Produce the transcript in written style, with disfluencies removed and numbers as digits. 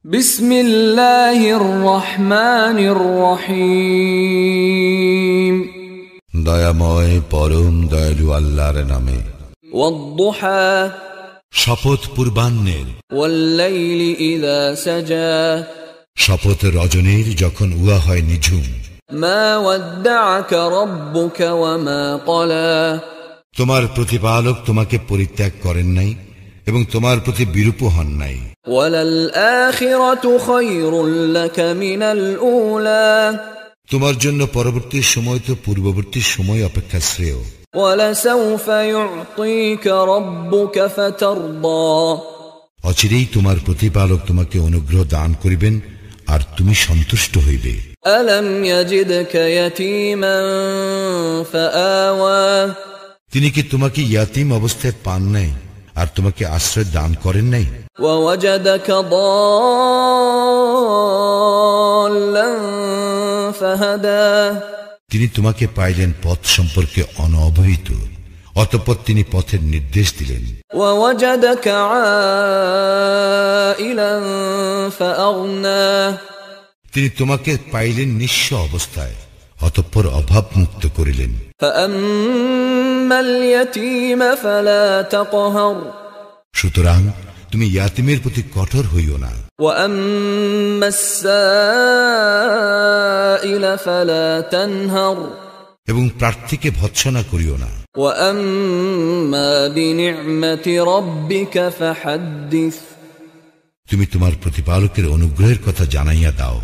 বিসমিল্লাহির রহমানির রহিম। দয়াময় পরম দয়ালু আল্লাহর নামে। ওয়াদ-দুহা, শপথ পূর্বাহ্নের। ওয়াল-লাইলি ইযা সাজা, শপথ রজনীর যখন উহা হয় নিঝুম। মা ওয়াদ্দা'আকা রাব্বুকা ওয়া মা ক্বালা, তোমার প্রতিপালক তোমাকে পরিত্যাগ করেন নাই এবং তোমার প্রতি বিরূপ হন নাই। ওয়ালাল আখিরাতু খায়রুল লাকা মিনাল উলা, তোমার জন্য পরবর্তী সময় তো পূর্ববর্তী সময় অপেক্ষা শ্রেয়। ওয়ালাসাউফা ইউ'তিকা রাব্বুকা ফাতারদা, অচিরেই তোমার প্রতিপালক তোমাকে অনুগ্রহ দান করিবেন আর তুমি সন্তুষ্ট হইবে। আলাম ইয়াজিদকা ইয়াতীমান ফাআওয়া, তিনি কি তোমাকে ইয়াতীম অবস্থায় পান নাই আর তোমাকে আশ্রয় দান করেন নাই? ওয়াওয়াজাদাকা দাল্লান ফাহাদা, তিনি তোমাকে পাইলেন পথ সম্পর্কে অনবহিত, অতঃপর তিনি পথের নির্দেশ দিলেন। ওয়াওয়াজাদাকা আইলান ফাআগনা, তিনি তোমাকে পাইলেন নিঃস্ব অবস্থায়, অতঃপর অভাব মুক্ত করিলেন। ফাআম্মাল ইয়াতীমা ফালা তাকহার, সুতরাং তুমি ইয়াতীমের প্রতি কঠোর হইও না। ওয়া আম্মাস সাইলা ফালা তানহার, এবং প্রার্থীকে ভৎসনা করিও না। ওয়া আম্মা বিনি'মাতি রাব্বিকা ফাহাদ্দিস, তুমি তোমার প্রতিপালকের অনুগ্রহের কথা জানাইয়া দাও।